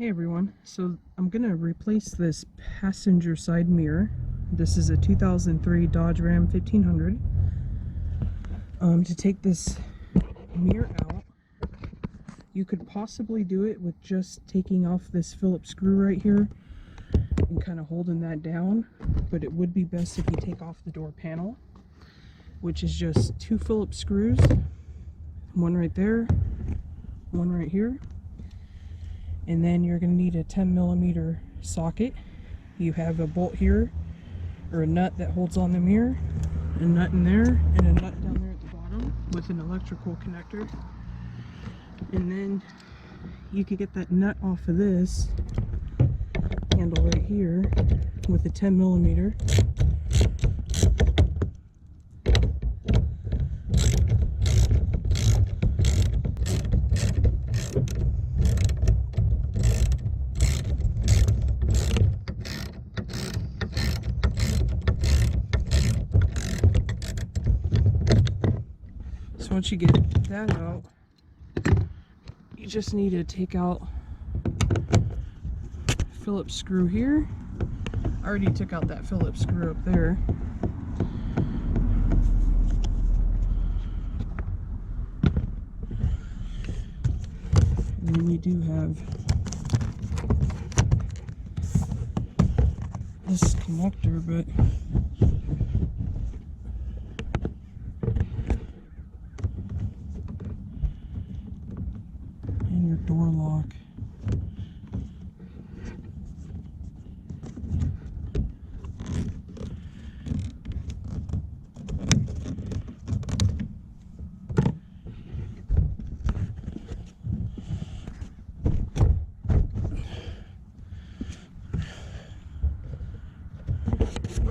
Hey everyone, so I'm going to replace this passenger side mirror. This is a 2003 Dodge Ram 1500. To take this mirror out, you could possibly do it with just taking off this Phillips screw right here and kind of holding that down, but it would be best if you take off the door panel, which is just 2 Phillips screws, one right there, one right here. And then you're going to need a 10mm socket. You have a bolt here, or a nut that holds on the mirror, a nut in there, and a nut down there at the bottom with an electrical connector. And then you could get that nut off of this handle right here with a 10mm. So once you get that out, you just need to take out Phillips screw here. I already took out that Phillips screw up there. And then you do have this connector, but and your door lock.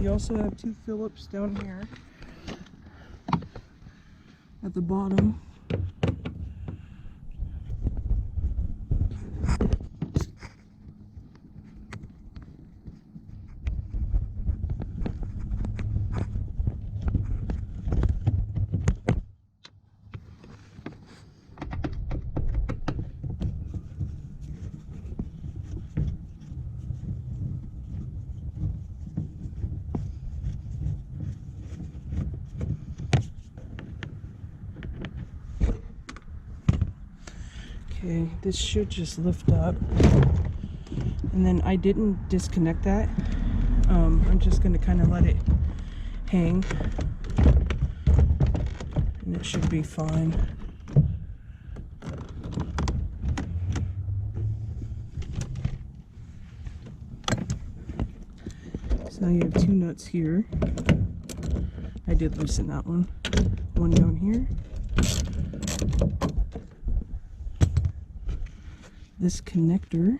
You also have 2 Phillips down here at the bottom. Okay, this should just lift up, and then I didn't disconnect that. I'm just going to kind of let it hang, and it should be fine. So now you have 2 nuts here. I did loosen that one. One down here. This connector.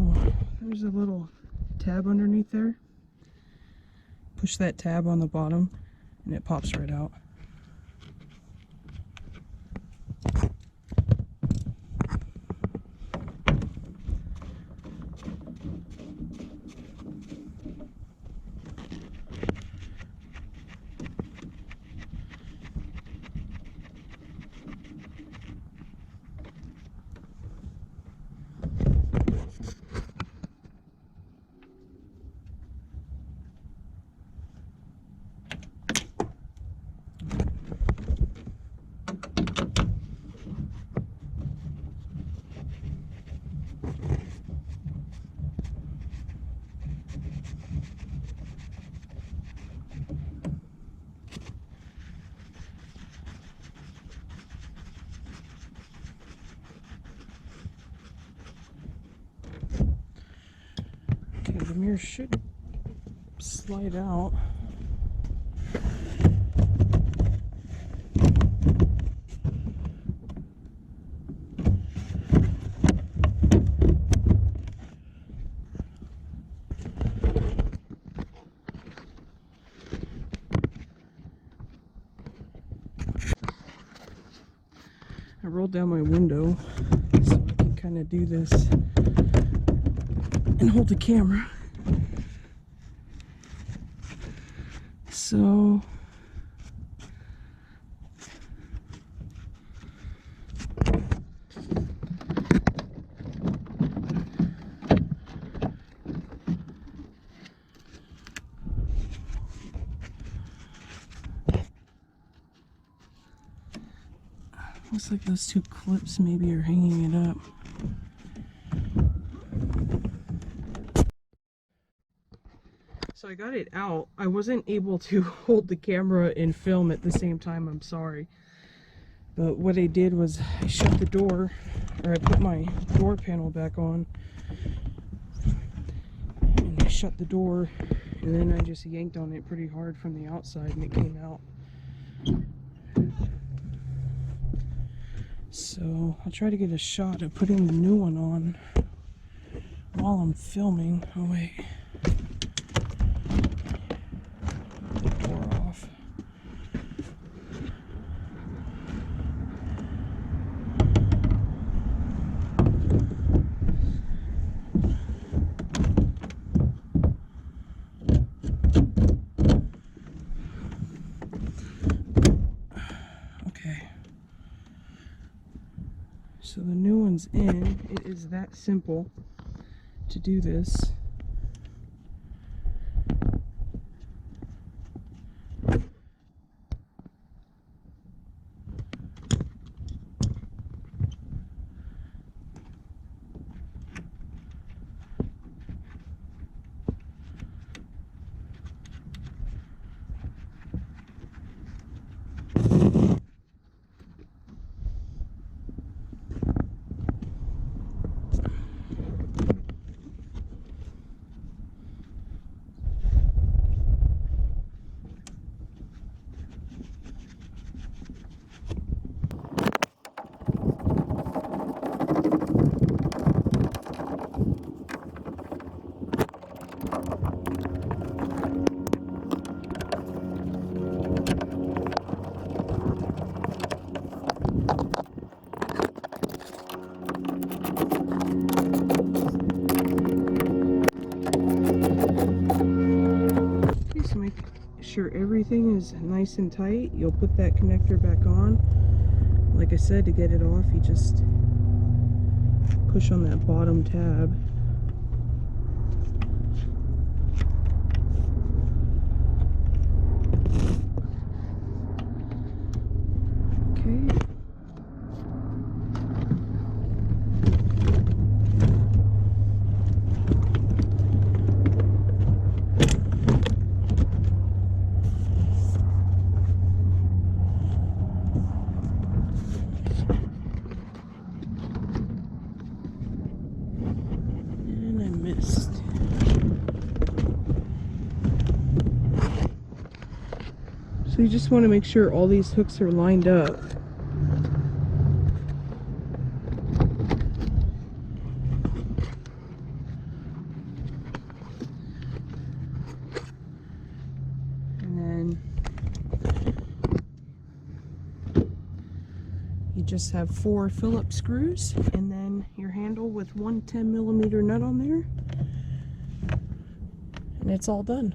Oh, there's a little tab underneath there. Push that tab on the bottom and it pops right out. Okay, the mirror should slide out. I rolled down my window so I can kind of do this and hold the camera. So looks like those two clips maybe are hanging it up. So I got it out. I wasn't able to hold the camera and film at the same time, I'm sorry. But what I did was I shut the door, or I put my door panel back on. And I shut the door, and then I just yanked on it pretty hard from the outside and it came out. So I'll try to get a shot of putting the new one on while I'm filming. Oh wait. The door off. Okay. So the new one's in. It is that simple to do this. So make sure everything is nice and tight. You'll put that connector back on. Like I said, to get it off, you just push on that bottom tab. Okay. So you just want to make sure all these hooks are lined up. And then you just have 4 Phillips screws and then your handle with one 10mm nut on there. And it's all done.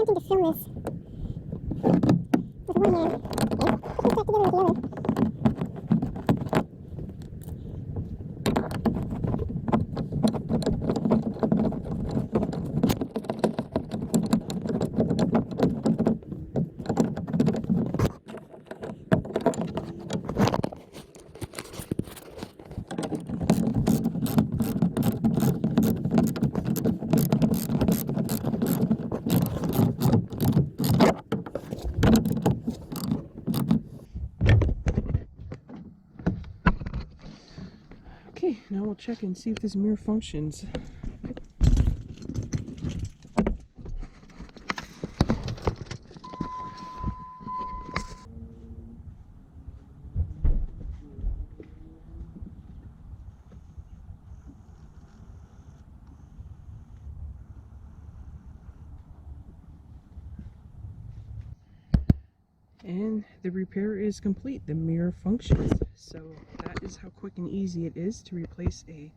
attempting to film this with one hand and put that together with the other. Okay, now we'll check and see if this mirror functions. And the repair is complete. The mirror functions. So that is how quick and easy it is to replace a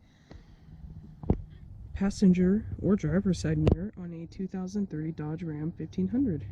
passenger or driver's side mirror on a 2003 Dodge Ram 1500.